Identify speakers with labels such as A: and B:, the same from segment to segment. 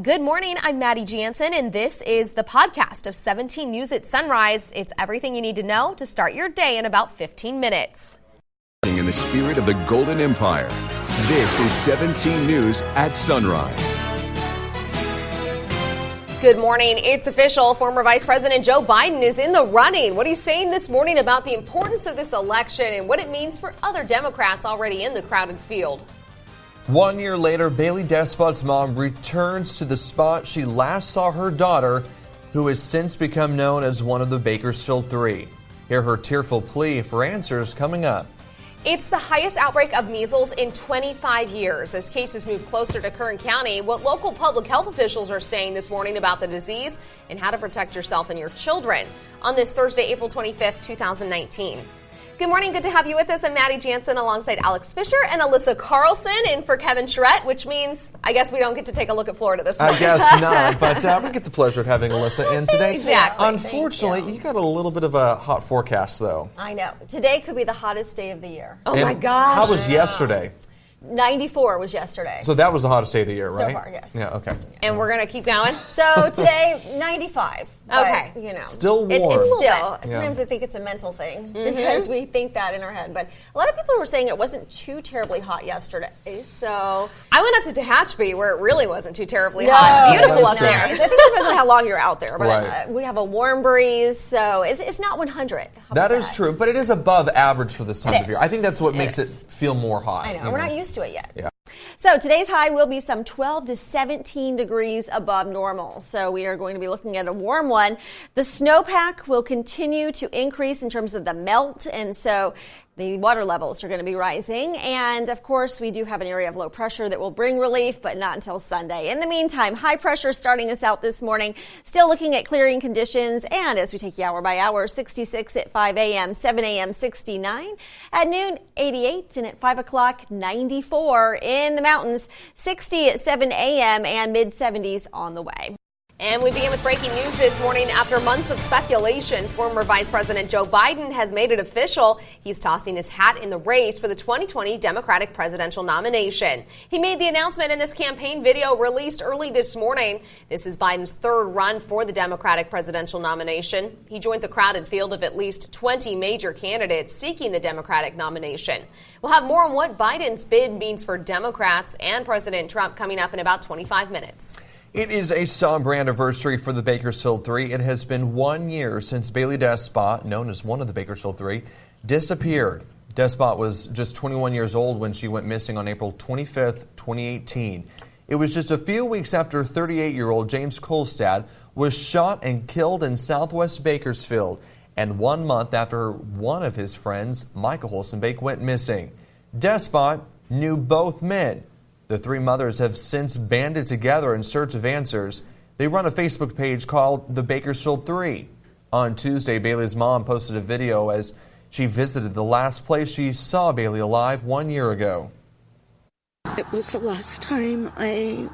A: Good morning, I'm Maddie Jansen, and this is the podcast of 17 News at Sunrise. It's everything you need to know to start your day in about 15 minutes.
B: In the spirit of the Golden Empire, this is 17 News at Sunrise.
A: Good morning. It's official. Former Vice President Joe Biden is in the running. What he's saying this morning about the importance of this election and what it means for other Democrats already in the crowded field.
C: 1 year later, Bailey Despot's mom returns to the spot she last saw her daughter, who has since become known as one of the Bakersfield Three. Hear her tearful plea for answers coming up.
A: It's the highest outbreak of measles in 25 years. As cases move closer to Kern County, what local public health officials are saying this morning about the disease and how to protect yourself and your children on this Thursday, April 25th, 2019. Good morning. Good to have you with us. I'm Maddie Jansen alongside Alex Fisher and Alyssa Carlson in for Kevin Charette, which means I guess we don't get to take a look at Florida this morning.
C: I guess not, but we get the pleasure of having Alyssa in today.
A: Exactly.
C: Unfortunately, you got a little bit of a hot forecast, though.
D: I know. Today could be the hottest day of the year.
A: Oh, my gosh.
C: How was yesterday?
D: 94 was yesterday.
C: So that was the hottest day of the year, right?
D: So far, yes.
C: Yeah, okay.
A: And we're going to keep going?
D: So today, 95.
A: Okay.
D: But, you know.
C: Still warm.
D: It's still.
A: Yeah.
D: Sometimes I think it's a mental thing because we think that in our head. But a lot of people were saying it wasn't too terribly hot yesterday. So
A: I went up to Tehachapi where it really wasn't too terribly hot. Beautiful up there.
D: I think it depends on how long you're out there. But
C: Right.
D: we have a warm breeze, so it's not 100.
C: That is true, but it is above average for this time of year. I think that's what makes it
D: is.
C: feel more hot.
D: I know. We're not used to it yet.
C: Yeah.
D: So today's high will be some 12 to 17 degrees above normal. So we are going to be looking at a warm one. The snowpack will continue to increase in terms of the melt, and so the water levels are going to be rising. And of course, we do have an area of low pressure that will bring relief, but not until Sunday. In the meantime, high pressure starting us out this morning. Still looking at clearing conditions. And as we take you hour by hour, 66 at 5 a.m., 7 a.m., 69. At noon, 88. And at 5 o'clock, 94 in the mountains, 60 at 7 a.m. and mid-70s on the way.
A: And we begin with breaking news this morning. After months of speculation, former Vice President Joe Biden has made it official. He's tossing his hat in the race for the 2020 Democratic presidential nomination. He made the announcement in this campaign video released early this morning. This is Biden's third run for the Democratic presidential nomination. He joins a crowded field of at least 20 major candidates seeking the Democratic nomination. We'll have more on what Biden's bid means for Democrats and President Trump coming up in about 25 minutes.
C: It is a somber anniversary for the Bakersfield Three. It has been 1 year since Bailey Despot, known as one of the Bakersfield Three, disappeared. Despot was just 21 years old when she went missing on April 25th, 2018. It was just a few weeks after 38-year-old James Kolstad was shot and killed in southwest Bakersfield, and 1 month after one of his friends, Michael Holsenbake, went missing. Despot knew both men. The three mothers have since banded together in search of answers. They run a Facebook page called the Bakersfield Three. On Tuesday, Bailey's mom posted a video as she visited the last place she saw Bailey alive 1 year ago.
E: It was the last time I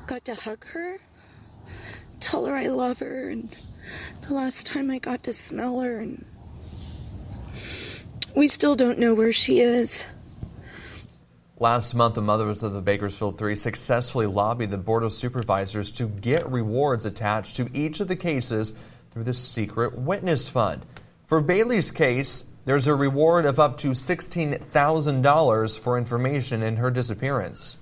E: got to hug her, tell her I love her, and the last time I got to smell her, and we still don't know where she is.
C: Last month, the mothers of the Bakersfield Three successfully lobbied the Board of Supervisors to get rewards attached to each of the cases through the secret witness fund. For Bailey's case, there's a reward of up to $16,000 for information in her disappearance.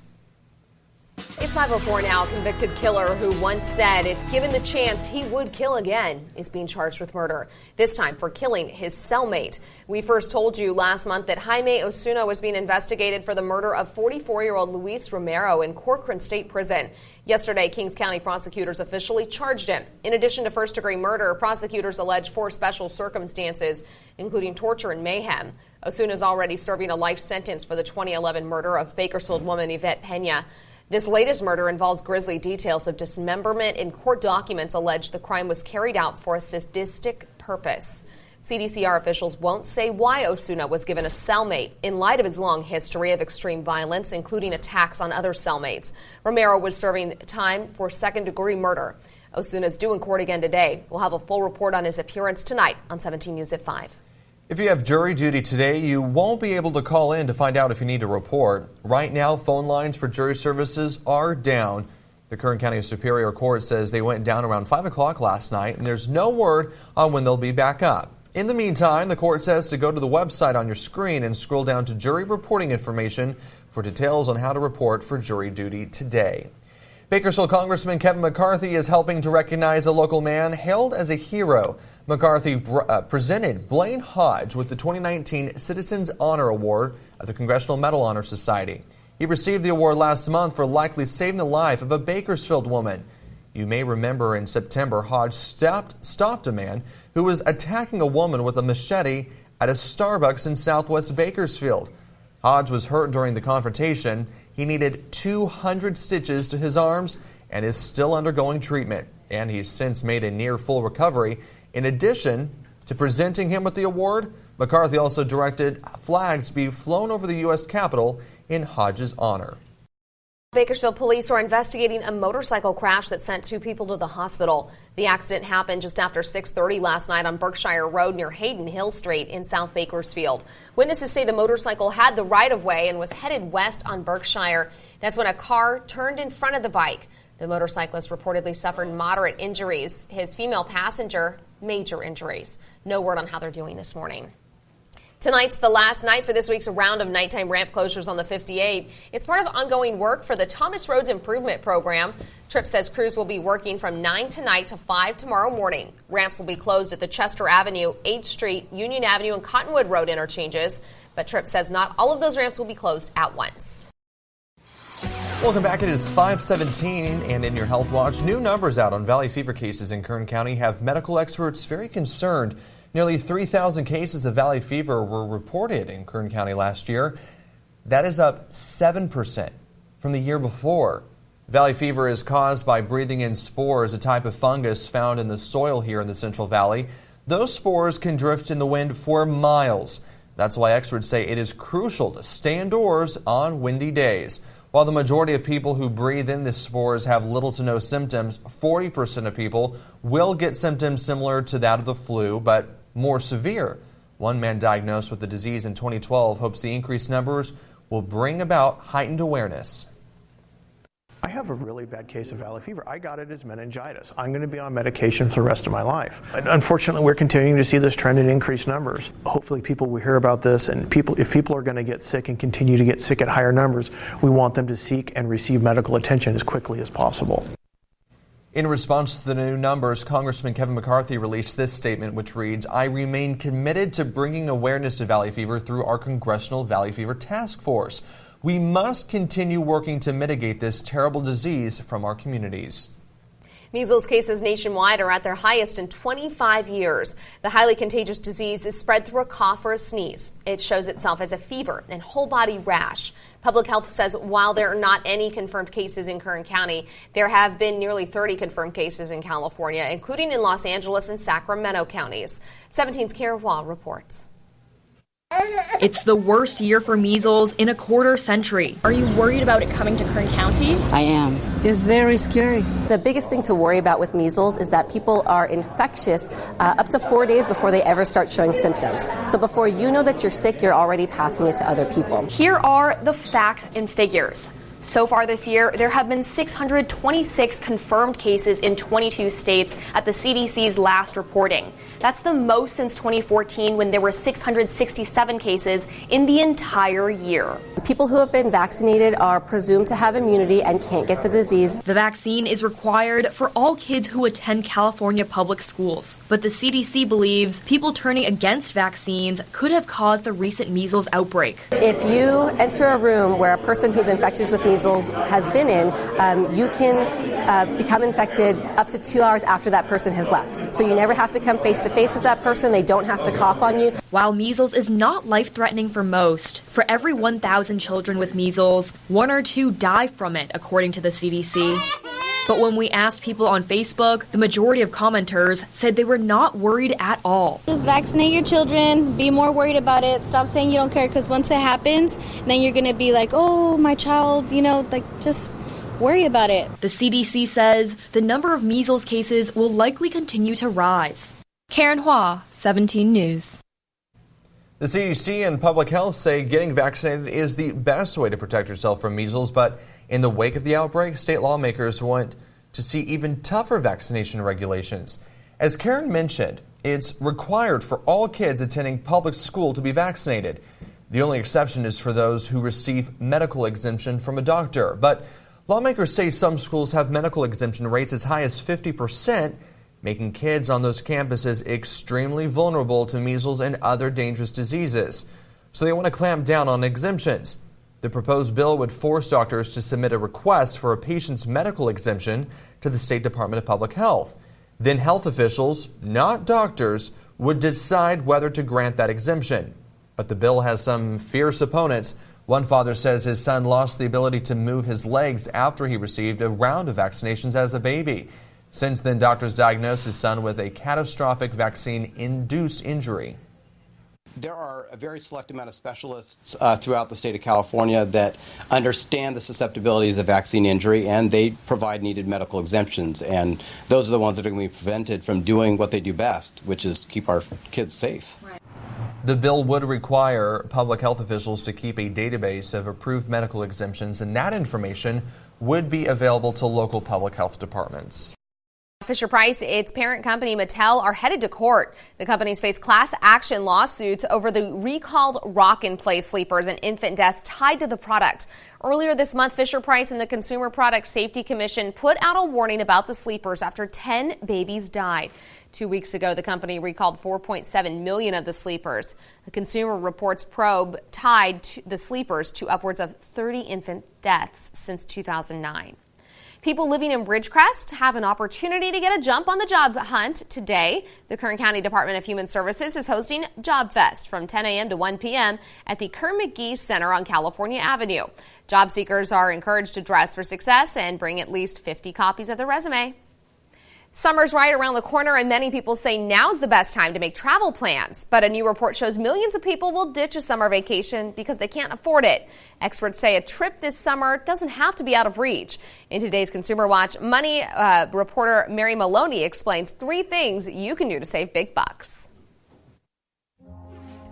A: It's 5:04 now. A convicted killer who once said if given the chance he would kill again is being charged with murder, this time for killing his cellmate. We first told you last month that Jaime Osuna was being investigated for the murder of 44-year-old Luis Romero in Corcoran State Prison. Yesterday, Kings County prosecutors officially charged him. In addition to first-degree murder, prosecutors allege 4 special circumstances, including torture and mayhem. Osuna is already serving a life sentence for the 2011 murder of Bakersfield woman Yvette Pena. This latest murder involves grisly details of dismemberment, and court documents allege the crime was carried out for a sadistic purpose. CDCR officials won't say why Osuna was given a cellmate in light of his long history of extreme violence, including attacks on other cellmates. Romero was serving time for second-degree murder. Osuna is due in court again today. We'll have a full report on his appearance tonight on 17 News at 5.
C: If you have jury duty today, you won't be able to call in to find out if you need to report. Right now, phone lines for jury services are down. The Kern County Superior Court says they went down around 5 o'clock last night, and there's no word on when they'll be back up. In the meantime, the court says to go to the website on your screen and scroll down to jury reporting information for details on how to report for jury duty today. Bakersfield Congressman Kevin McCarthy is helping to recognize a local man hailed as a hero. McCarthy presented Blaine Hodge with the 2019 Citizens Honor Award at the Congressional Medal Honor Society. He received the award last month for likely saving the life of a Bakersfield woman. You may remember in September, Hodge stopped a man who was attacking a woman with a machete at a Starbucks in southwest Bakersfield. Hodge was hurt during the confrontation. He needed 200 stitches to his arms and is still undergoing treatment. And he's since made a near full recovery. In addition to presenting him with the award, McCarthy also directed flags be flown over the U.S. Capitol in Hodge's honor.
A: Bakersfield police are investigating a motorcycle crash that sent 2 people to the hospital. The accident happened just after 6:30 last night on Berkshire Road near Hayden Hill Street in South Bakersfield. Witnesses say the motorcycle had the right-of-way and was headed west on Berkshire. That's when a car turned in front of the bike. The motorcyclist reportedly suffered moderate injuries. His female passenger, major injuries. No word on how they're doing this morning. Tonight's the last night for this week's round of nighttime ramp closures on the 58. It's part of ongoing work for the Thomas Roads Improvement Program. Tripp says crews will be working from 9 tonight to 5 tomorrow morning. Ramps will be closed at the Chester Avenue, 8th Street, Union Avenue, and Cottonwood Road interchanges. But Tripp says not all of those ramps will be closed at once.
C: Welcome back. It is 5:17, and in your Health Watch, new numbers out on valley fever cases in Kern County have medical experts very concerned. Nearly 3,000 cases of valley fever were reported in Kern County last year. That is up 7% from the year before. Valley fever is caused by breathing in spores, a type of fungus found in the soil here in the Central Valley. Those spores can drift in the wind for miles. That's why experts say it is crucial to stay indoors on windy days. While the majority of people who breathe in the spores have little to no symptoms, 40% of people will get symptoms similar to that of the flu, but more severe. One man diagnosed with the disease in 2012 hopes the increased numbers will bring about heightened awareness.
F: I have a really bad case of valley fever. I got it as meningitis. I'm going to be on medication for the rest of my life. And unfortunately, we're continuing to see this trend in increased numbers. Hopefully people will hear about this, and if people are going to get sick and continue to get sick at higher numbers, we want them to seek and receive medical attention as quickly as possible.
C: In response to the new numbers, Congressman Kevin McCarthy released this statement, which reads, "I remain committed to bringing awareness to valley fever through our Congressional Valley Fever Task Force. We must continue working to mitigate this terrible disease from our communities."
A: Measles cases nationwide are at their highest in 25 years. The highly contagious disease is spread through a cough or a sneeze. It shows itself as a fever and whole body rash. Public Health says while there are not any confirmed cases in Kern County, there have been nearly 30 confirmed cases in California, including in Los Angeles and Sacramento counties. 17's Karen Hua reports.
G: It's the worst year for measles in a quarter century. Are you worried about it coming to Kern County?
H: I am.
I: It's very scary.
H: The biggest thing to worry about with measles is that people are infectious up to 4 days before they ever start showing symptoms. So before you know that you're sick, you're already passing it to other people.
G: Here are the facts and figures. So far this year, there have been 626 confirmed cases in 22 states at the CDC's last reporting. That's the most since 2014, when there were 667 cases in the entire year.
H: People who have been vaccinated are presumed to have immunity and can't get the disease.
G: The vaccine is required for all kids who attend California public schools. But the CDC believes people turning against vaccines could have caused the recent measles outbreak.
H: If you enter a room where a person who's infectious with measles has been in, you can become infected up to 2 hours after that person has left. So you never have to come face to face with that person. They don't have to cough on you.
G: While measles is not life-threatening for most, for every 1,000 children with measles, 1 or 2 die from it, according to the CDC. But when we asked people on Facebook, the majority of commenters said they were not worried at all.
J: Just vaccinate your children, be more worried about it, stop saying you don't care, because once it happens, then you're going to be like, oh, my child, just worry about it.
G: The CDC says the number of measles cases will likely continue to rise. Karen Hua, 17 News.
C: The CDC and Public Health say getting vaccinated is the best way to protect yourself from measles, but In the wake of the outbreak, state lawmakers want to see even tougher vaccination regulations. As Karen mentioned, it's required for all kids attending public school to be vaccinated. The only exception is for those who receive medical exemption from a doctor. But lawmakers say some schools have medical exemption rates as high as 50%, making kids on those campuses extremely vulnerable to measles and other dangerous diseases. So they want to clamp down on exemptions. The proposed bill would force doctors to submit a request for a patient's medical exemption to the State Department of Public Health. Then health officials, not doctors, would decide whether to grant that exemption. But the bill has some fierce opponents. One father says his son lost the ability to move his legs after he received a round of vaccinations as a baby. Since then, doctors diagnosed his son with a catastrophic vaccine-induced injury.
I: There are a very select amount of specialists throughout the state of California that understand the susceptibilities of vaccine injury, and they provide needed medical exemptions. And those are the ones that are going to be prevented from doing what they do best, which is keep our kids safe.
C: The bill would require public health officials to keep a database of approved medical exemptions, and that information would be available to local public health departments.
A: Fisher-Price, its parent company Mattel, are headed to court. The companies face class action lawsuits over the recalled Rock-and-Play sleepers and infant deaths tied to the product. Earlier this month, Fisher-Price and the Consumer Product Safety Commission put out a warning about the sleepers after 10 babies died. 2 weeks ago, the company recalled 4.7 million of the sleepers. The Consumer Reports probe tied the sleepers to upwards of 30 infant deaths since 2009. People living in Ridgecrest have an opportunity to get a jump on the job hunt today. The Kern County Department of Human Services is hosting Job Fest from 10 a.m. to 1 p.m. at the Kerr-McGee Center on California Avenue. Job seekers are encouraged to dress for success and bring at least 50 copies of their resume. Summer's right around the corner, and many people say now's the best time to make travel plans. But a new report shows millions of people will ditch a summer vacation because they can't afford it. Experts say a trip this summer doesn't have to be out of reach. In today's Consumer Watch, money reporter Mary Maloney explains 3 things you can do to save big bucks.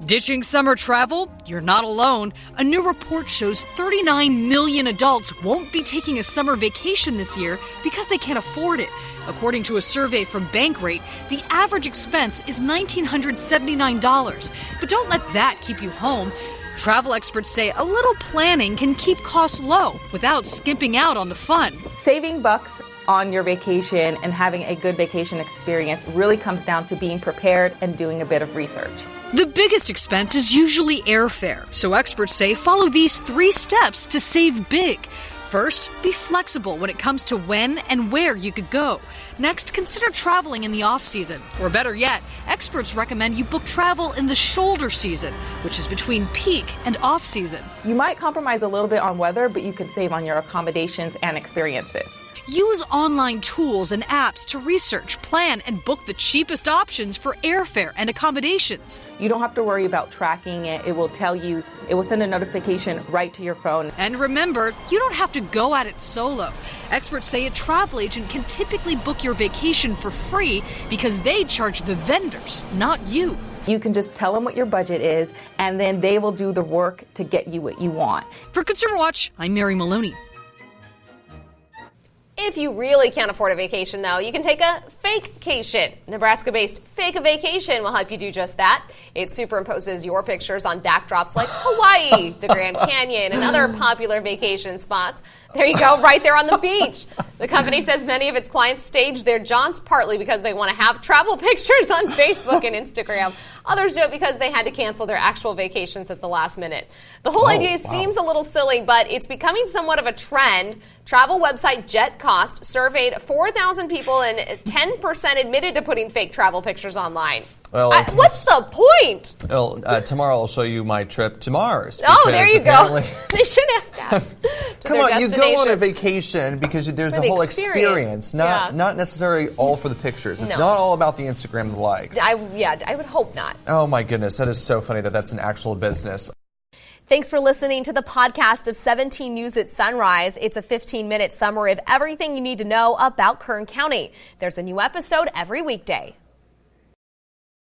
K: Ditching summer travel? You're not alone. A new report shows 39 million adults won't be taking a summer vacation this year because they can't afford it. According to a survey from Bankrate, the average expense is $1,979. But don't let that keep you home. Travel experts say a little planning can keep costs low without skimping out on the fun.
L: Saving bucks on your vacation and having a good vacation experience really comes down to being prepared and doing a bit of research.
K: The biggest expense is usually airfare, so experts say follow these 3 steps to save big. First, be flexible when it comes to when and where you could go. Next, consider traveling in the off-season. Or better yet, experts recommend you book travel in the shoulder season, which is between peak and off-season.
L: You might compromise a little bit on weather, but you can save on your accommodations and experiences.
K: Use online tools and apps to research, plan, and book the cheapest options for airfare and accommodations.
L: You don't have to worry about tracking it. It will tell you, it will send a notification right to your phone.
K: And remember, you don't have to go at it solo. Experts say a travel agent can typically book your vacation for free because they charge the vendors, not you.
L: You can just tell them what your budget is, and then they will do the work to get you what you want.
K: For Consumer Watch, I'm Mary Maloney.
A: If you really can't afford a vacation, though, you can take a fake-cation. Nebraska-based Fake a Vacation will help you do just that. It superimposes your pictures on backdrops like Hawaii, the Grand Canyon, and other popular vacation spots. There you go, right there on the beach. The company says many of its clients stage their jaunts partly because they want to have travel pictures on Facebook and Instagram. Others do it because they had to cancel their actual vacations at the last minute. The whole idea seems a little silly, but it's becoming somewhat of a trend. Travel website JetCost surveyed 4,000 people, and 10% admitted to putting fake travel pictures online.
C: Well,
A: what's the point?
C: Well, tomorrow I'll show you my trip to Mars.
A: Oh, there you go. They should have that.
C: Come on, you go on a vacation because there's a whole experience, not necessarily all for the pictures. It's not all about the Instagram and the likes.
A: I would hope not.
C: Oh my goodness, that is so funny that that's an actual business.
A: Thanks for listening to the podcast of 17 News at Sunrise. It's a 15-minute summary of everything you need to know about Kern County. There's a new episode every weekday.